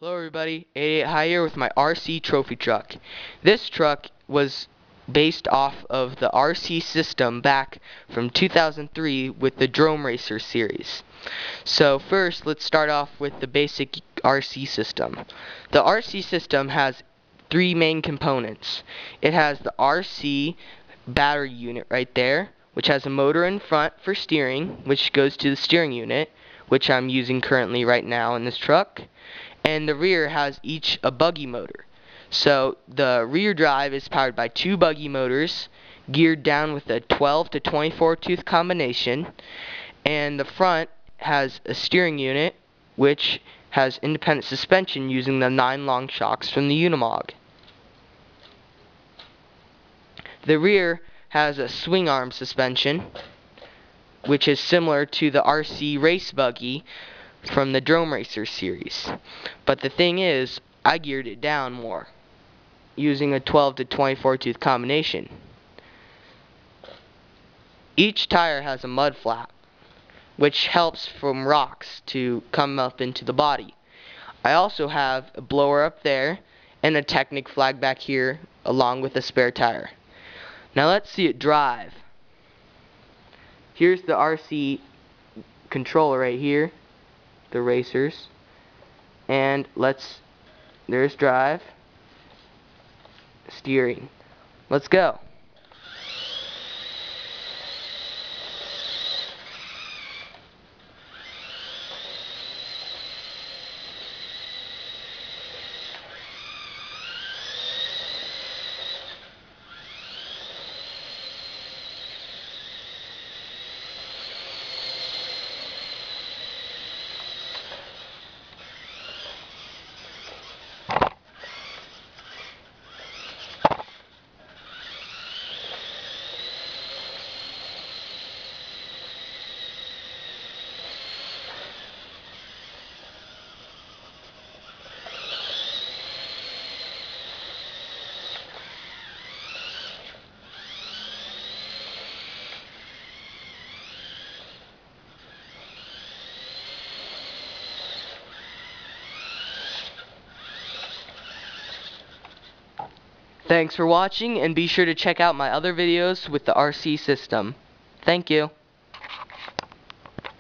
Hello everybody, 88 High here with my RC trophy truck. This truck was based off of the RC system back from 2003 with the Drome Racer Series. So first, let's start off with the basic RC system. The RC system has three main components. It has the RC battery unit right there, which has a motor in front for steering, which goes to the steering unit, which I'm using currently right now in this truck. And the rear has each a buggy motor. So the rear drive is powered by two buggy motors geared down with a 12 to 24 tooth combination, and the front has a steering unit which has independent suspension using the 9 long shocks from the Unimog. The rear has a swing arm suspension which is similar to the RC Race Buggy from the Drome Racer Series. But the thing is, I geared it down more using a 12 to 24 tooth combination. Each tire has a mud flap, which helps from rocks to come up into the body. I also have a blower up there and a Technic flag back here along with a spare tire. Now let's see it drive. Here's the RC controller right here, the racers, and there's drive, steering. Let's go. Thanks for watching, and be sure to check out my other videos with the RC system. Thank you.